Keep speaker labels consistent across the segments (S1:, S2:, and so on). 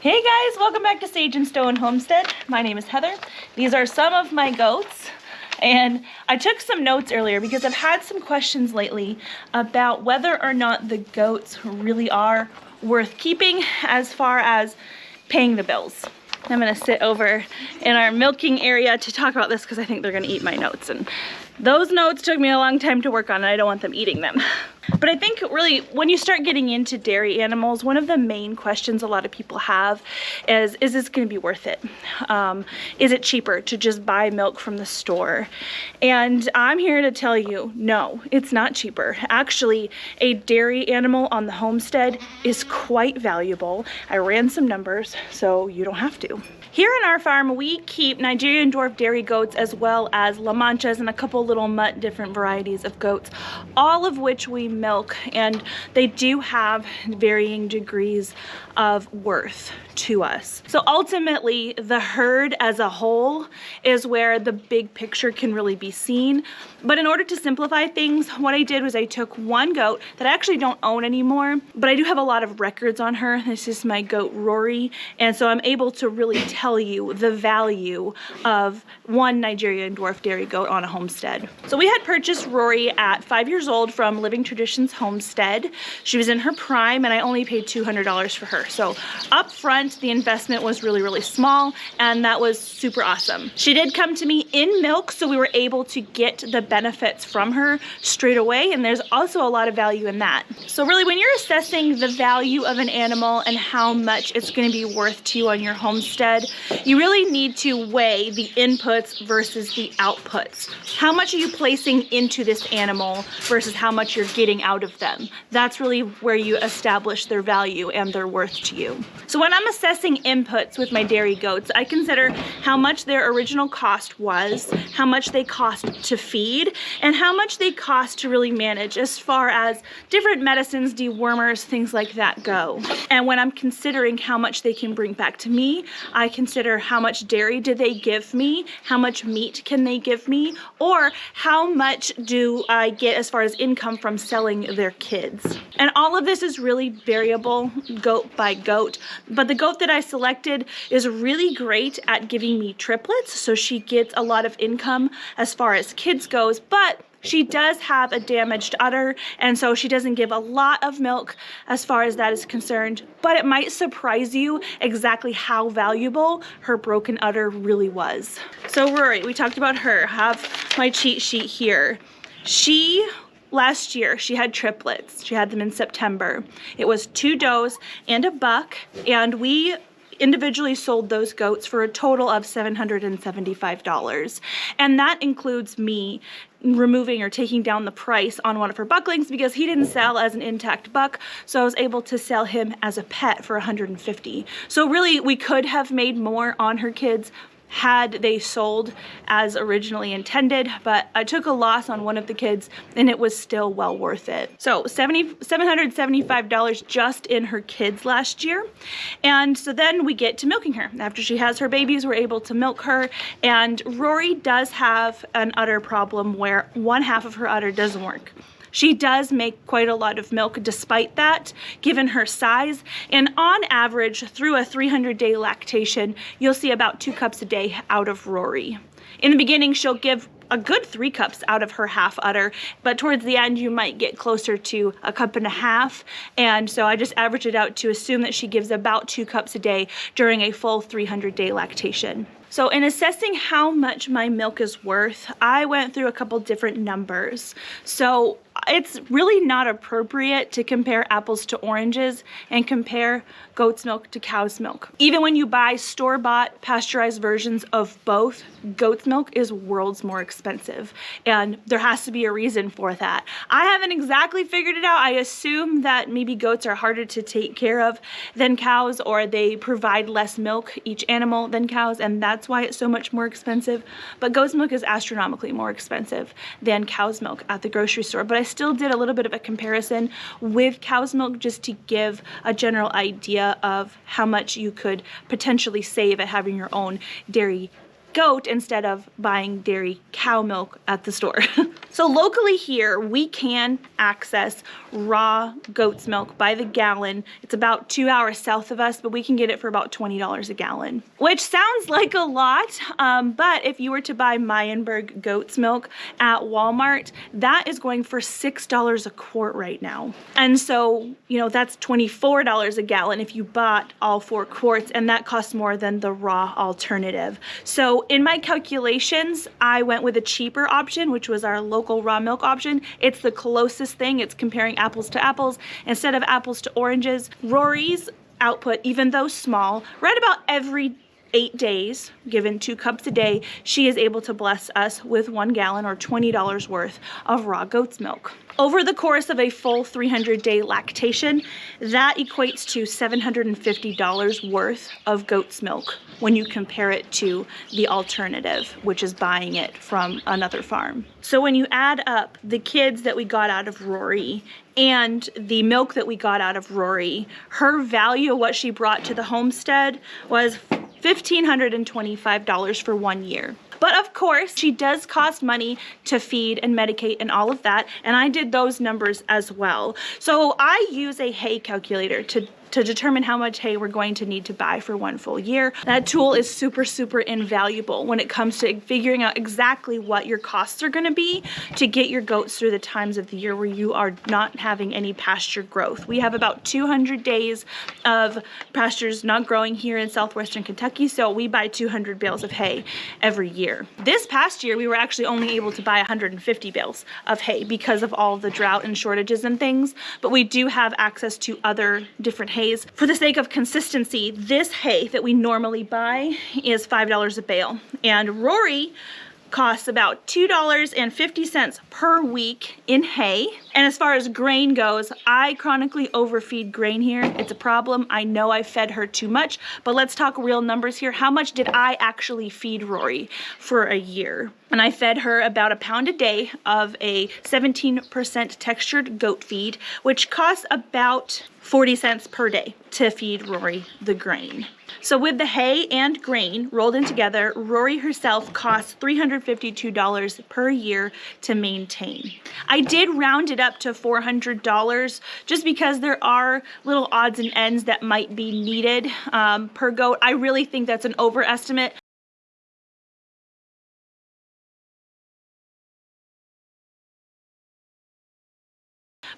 S1: Hey guys, welcome back to Sage and Stone Homestead. My name is Heather. These are some of my goats. And I took some notes earlier because I've had some questions lately about whether or not the goats really are worth keeping as far as paying the bills. I'm gonna sit over in our milking area to talk about this because I think they're gonna eat my notes. And those notes took me a long time to work on and I don't want them eating them. But I think really when you start getting into dairy animals, one of the main questions a lot of people have is this going to be worth it? Is it cheaper to just buy milk from the store? And I'm here to tell you, no, it's not cheaper. Actually, a dairy animal on the homestead is quite valuable. I ran some numbers, so you don't have to. Here in our farm, we keep Nigerian dwarf dairy goats as well as La Manchas and a couple little mutt different varieties of goats, all of which we milk, and they do have varying degrees of worth to us. So ultimately, the herd as a whole is where the big picture can really be seen. But in order to simplify things, what I did was I took one goat that I actually don't own anymore, but I do have a lot of records on her. This is my goat Rory, and so I'm able to really tell you the value of one Nigerian dwarf dairy goat on a homestead. So we had purchased Rory at 5 years old from Living Traditions Homestead. She was in her prime and I only paid $200 for her. So up front, the investment was really, really small, and that was super awesome. She did come to me in milk, so we were able to get the benefits from her straight away, and there's also a lot of value in that. So really, when you're assessing the value of an animal and how much it's going to be worth to you on your homestead, you really need to weigh the inputs versus the outputs. How much are you placing into this animal versus how much you're getting out of them? That's really where you establish their value and their worth to you. So when I'm assessing inputs with my dairy goats, I consider how much their original cost was, how much they cost to feed, and how much they cost to really manage as far as different medicines, dewormers, things like that go. And when I'm considering how much they can bring back to me, I consider how much dairy do they give me, how much meat can they give me, or how much do I get as far as income from selling their kids. And all of this is really variable goat by goat, but the goat that I selected is really great at giving me triplets, so she gets a lot of income as far as kids goes, but she does have a damaged udder, and so she doesn't give a lot of milk as far as that is concerned, but it might surprise you exactly how valuable her broken udder really was. So Rory, we talked about her. I have my cheat sheet here. Last year, she had triplets. She had them in September. It was 2 does and a buck, and we individually sold those goats for a total of $775. And that includes me removing or taking down the price on one of her bucklings because he didn't sell as an intact buck, so I was able to sell him as a pet for $150. So really, we could have made more on her kids had they sold as originally intended, but I took a loss on one of the kids and it was still well worth it. So $775 just in her kids last year. And so then we get to milking her. After she has her babies, we're able to milk her, and Rory does have an udder problem where one half of her udder doesn't work. She does make quite a lot of milk despite that, given her size, and on average, through a 300-day lactation, you'll see about 2 cups a day out of Rory. In the beginning, she'll give a good 3 cups out of her half udder, but towards the end, you might get closer to 1.5 cups, and so I just average it out to assume that she gives about 2 cups a day during a full 300-day lactation. So in assessing how much my milk is worth, I went through a couple different numbers. So it's really not appropriate to compare apples to oranges and compare goat's milk to cow's milk. Even when you buy store-bought pasteurized versions of both, goat's milk is worlds more expensive, and there has to be a reason for that. I haven't exactly figured it out. I assume that maybe goats are harder to take care of than cows, or they provide less milk, each animal, than cows, and that's why it's so much more expensive. But goat's milk is astronomically more expensive than cow's milk at the grocery store. But I still did a little bit of a comparison with cow's milk just to give a general idea of how much you could potentially save at having your own dairy goat instead of buying dairy cow milk at the store. So locally here, we can access raw goat's milk by the gallon. It's about 2 hours south of us, but we can get it for about $20 a gallon, which sounds like a lot, but if you were to buy Meyenberg goat's milk at Walmart, that is going for $6 a quart right now. And so, you know, that's $24 a gallon if you bought all 4 quarts, and that costs more than the raw alternative. So in my calculations, I went with a cheaper option, which was our local raw milk option. It's the closest thing. It's comparing apples to apples instead of apples to oranges. Rory's output, even though small, right about every 8 days, given 2 cups a day, she is able to bless us with 1 gallon or $20 worth of raw goat's milk. Over the course of a full 300-day lactation, that equates to $750 worth of goat's milk when you compare it to the alternative, which is buying it from another farm. So when you add up the kids that we got out of Rory and the milk that we got out of Rory, her value of what she brought to the homestead was $1,525 for 1 year. But of course, she does cost money to feed and medicate and all of that, and I did those numbers as well. So I use a hay calculator to determine how much hay we're going to need to buy for 1 full year. That tool is super, super invaluable when it comes to figuring out exactly what your costs are gonna be to get your goats through the times of the year where you are not having any pasture growth. We have about 200 days of pastures not growing here in southwestern Kentucky, so we buy 200 bales of hay every year. This past year, we were actually only able to buy 150 bales of hay because of all the drought and shortages and things, but we do have access to other different hay. For the sake of consistency, this hay that we normally buy is $5 a bale, and Rory costs about $2.50 per week in hay. And as far as grain goes, I chronically overfeed grain here. It's a problem. I know I fed her too much, but let's talk real numbers here. How much did I actually feed Rory for a year? And I fed her about 1 pound a day of a 17% textured goat feed, which costs about 40 cents per day to feed Rory the grain. So with the hay and grain rolled in together, Rory herself costs $352 per year to maintain. I did round it up to $400 just because there are little odds and ends that might be needed per goat. I really think that's an overestimate.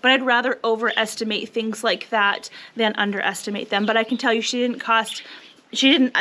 S1: But I'd rather overestimate things like that than underestimate them. But I can tell you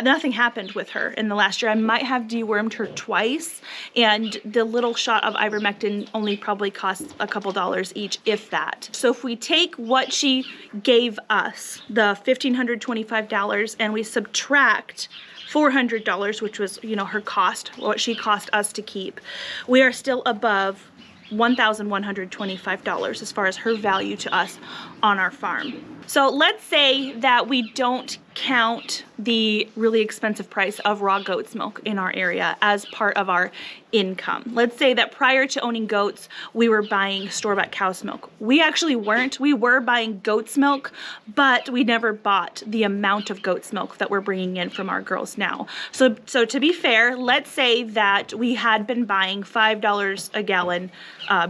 S1: nothing happened with her in the last year. I might have dewormed her twice, and the little shot of ivermectin only probably costs a couple dollars each, if that. So if we take what she gave us, the $1,525, and we subtract $400, which was, you know, her cost, what she cost us to keep, we are still above $1,125 as far as her value to us on our farm. So let's say that we don't count the really expensive price of raw goat's milk in our area as part of our income. Let's say that prior to owning goats, we were buying store-bought cow's milk. We actually weren't. We were buying goat's milk, but we never bought the amount of goat's milk that we're bringing in from our girls now. So to be fair, let's say that we had been buying $5 a gallon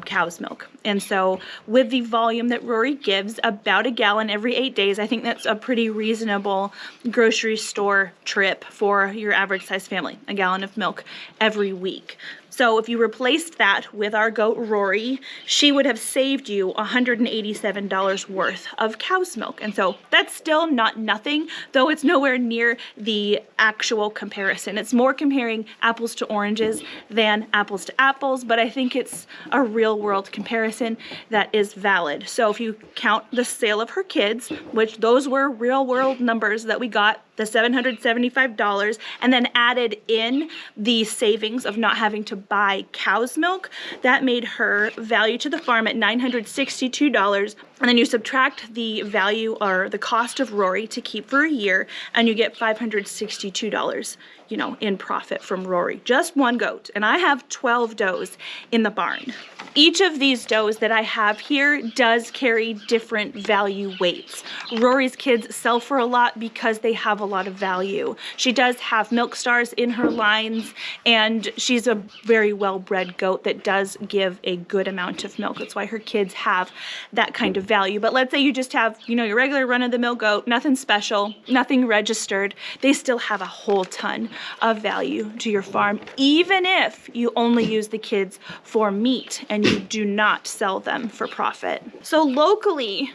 S1: cow's milk. And so with the volume that Rory gives, about a gallon every 8 days, I think that's a pretty reasonable grocery store trip for your average size family, a gallon of milk every week. So if you replaced that with our goat Rory, she would have saved you $187 worth of cow's milk. And so that's still not nothing, though it's nowhere near the actual comparison. It's more comparing apples to oranges than apples to apples, but I think it's a real world comparison that is valid. So if you count the sale of her kids, which those were real world numbers that we got, the $775, and then added in the savings of not having to buy cow's milk, that made her value to the farm at $962 And then you subtract the value or the cost of Rory to keep for a year, and you get $562, you know, in profit from Rory. Just one goat. And I have 12 does in the barn. Each of these does that I have here does carry different value weights. Rory's kids sell for a lot because they have a lot of value. She does have milk stars in her lines, and she's a very well-bred goat that does give a good amount of milk. That's why her kids have that kind of value. But let's say you just have, you know, your regular run-of-the-mill goat, nothing special, nothing registered. They still have a whole ton of value to your farm, even if you only use the kids for meat and you do not sell them for profit. So locally,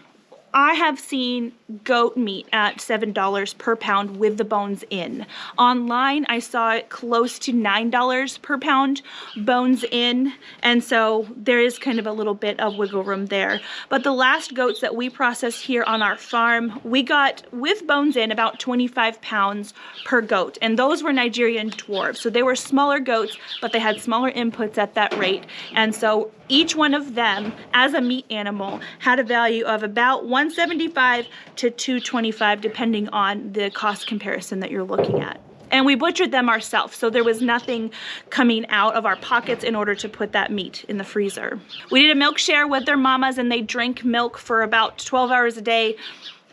S1: I have seen goat meat at $7 per pound with the bones in. Online, I saw it close to $9 per pound, bones in, and so there is kind of a little bit of wiggle room there. But the last goats that we processed here on our farm, we got, with bones in, about 25 pounds per goat, and those were Nigerian dwarfs. So they were smaller goats, but they had smaller inputs at that rate, and so each one of them, as a meat animal, had a value of about $175 to $225, depending on the cost comparison that you're looking at. And we butchered them ourselves, so there was nothing coming out of our pockets in order to put that meat in the freezer. We did a milk share with their mamas, and they drank milk for about 12 hours a day.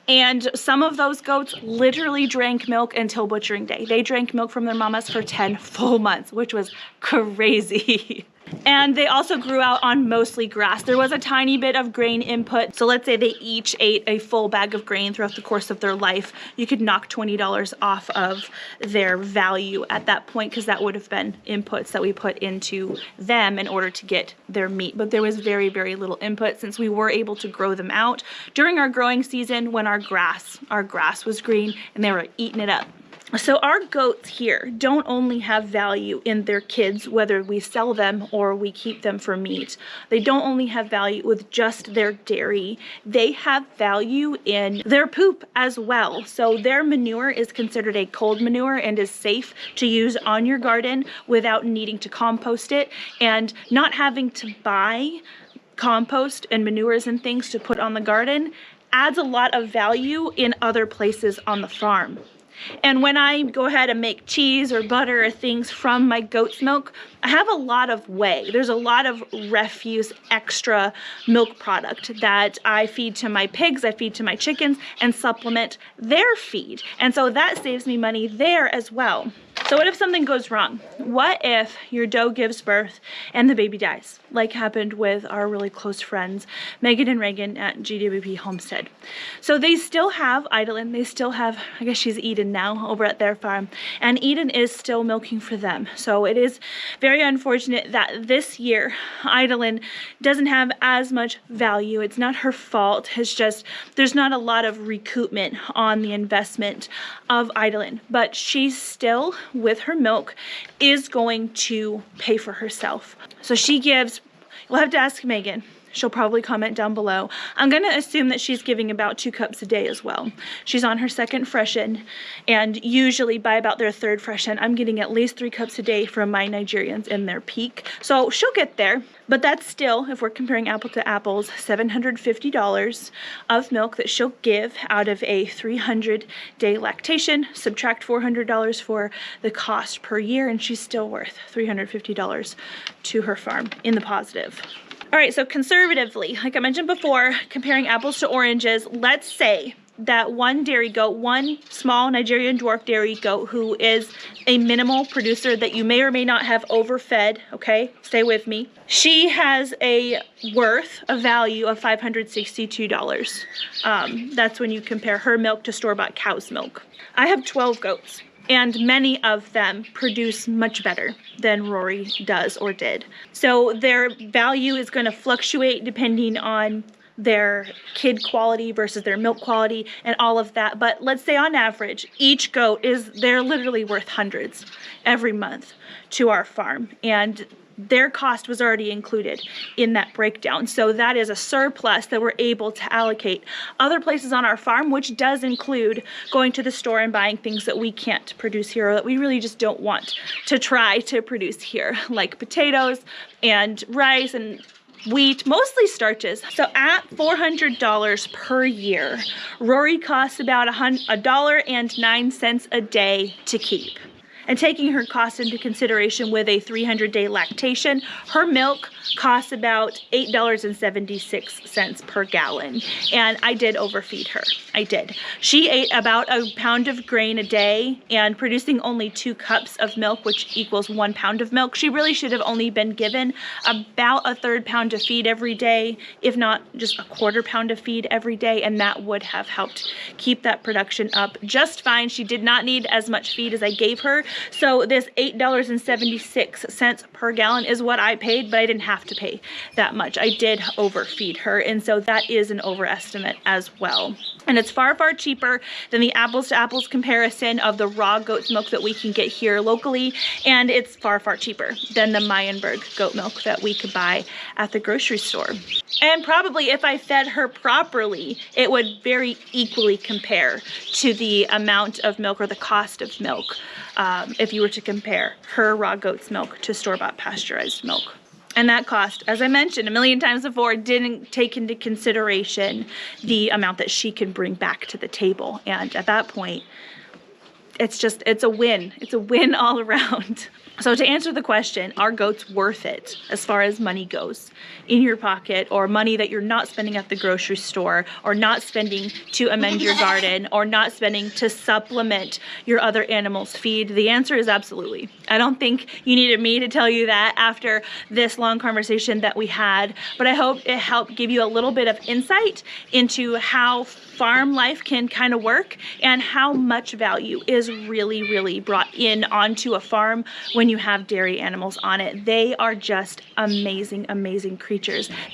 S1: And some of those goats literally drank milk until butchering day. They drank milk from their mamas for 10 full months, which was crazy. And they also grew out on mostly grass. There was a tiny bit of grain input. So let's say they each ate a full bag of grain throughout the course of their life. You could knock $20 off of their value at that point, because that would have been inputs that we put into them in order to get their meat. But there was very, very little input, since we were able to grow them out during our growing season when our grass was green and they were eating it up. So our goats here don't only have value in their kids, whether we sell them or we keep them for meat. They don't only have value with just their dairy. They have value in their poop as well. So their manure is considered a cold manure and is safe to use on your garden without needing to compost it, and not having to buy compost and manures and things to put on the garden adds a lot of value in other places on the farm. And when I go ahead and make cheese or butter or things from my goat's milk, I have a lot of whey. There's a lot of refuse extra milk product that I feed to my pigs, I feed to my chickens, and supplement their feed. And so that saves me money there as well. So what if something goes wrong? What if your doe gives birth and the baby dies, like happened with our really close friends, Megan and Reagan at GWP Homestead? So they still have Idolin, they still have, I guess she's Eden now, over at their farm, and Eden is still milking for them. So it is very unfortunate that this year Idolin doesn't have as much value. It's not her fault, it's just there's not a lot of recoupment on the investment of Idolin, but she's still, with her milk, is going to pay for herself. So she gives, you'll have to ask Megan. She'll probably comment down below. I'm going to assume that she's giving about 2 cups a day as well. She's on her second freshen, and usually by about their third freshen, I'm getting at least 3 cups a day from my Nigerians in their peak. So she'll get there, but that's still, if we're comparing apple to apples, $750 of milk that she'll give out of a 300-day lactation. Subtract $400 for the cost per year, and she's still worth $350 to her farm in the positive. All right, so conservatively, like I mentioned before, comparing apples to oranges, let's say that one dairy goat, one small Nigerian dwarf dairy goat who is a minimal producer that you may or may not have overfed, okay, stay with me. She has a value of $562. That's when you compare her milk to store-bought cow's milk. I have 12 goats, and many of them produce much better than Rory does or did. So their value is going to fluctuate depending on their kid quality versus their milk quality and all of that. But let's say on average, each goat they're literally worth hundreds every month to our farm. And their cost was already included in that breakdown. So that is a surplus that we're able to allocate other places on our farm, which does include going to the store and buying things that we can't produce here, or that we really just don't want to try to produce here, like potatoes and rice and wheat, mostly starches. So at $400 per year, Rory costs about $1.09 a day to keep. And taking her cost into consideration with a 300-day lactation, her milk costs about $8.76 per gallon. And I did overfeed her. I did. She ate about a pound of grain a day and producing only 2 cups of milk, which equals 1 pound of milk. She really should have only been given about a 1/3 pound of feed every day, if not just a 1/4 pound of feed every day. And that would have helped keep that production up just fine. She did not need as much feed as I gave her. So this $8.76 per gallon is what I paid, but I didn't have to pay that much. I did overfeed her, and so that is an overestimate as well. And it's far, far cheaper than the apples to apples comparison of the raw goat's milk that we can get here locally. And it's far, far cheaper than the Meyenberg goat milk that we could buy at the grocery store. And probably if I fed her properly, it would very equally compare to the amount of milk or the cost of milk if you were to compare her raw goat's milk to store-bought pasteurized milk. And that cost, as I mentioned a million times before, didn't take into consideration the amount that she can bring back to the table. And at that point, it's a win. It's a win all around. So to answer the question, are goats worth it as far as money goes in your pocket, or money that you're not spending at the grocery store, or not spending to amend your garden, or not spending to supplement your other animals' feed? The answer is absolutely. I don't think you needed me to tell you that after this long conversation that we had, but I hope it helped give you a little bit of insight into how farm life can kind of work and how much value is really, really brought in onto a farm when you have dairy animals on it. They are just amazing, amazing creatures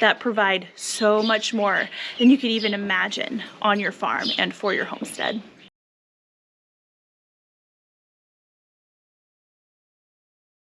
S1: that provide so much more than you could even imagine on your farm and for your homestead.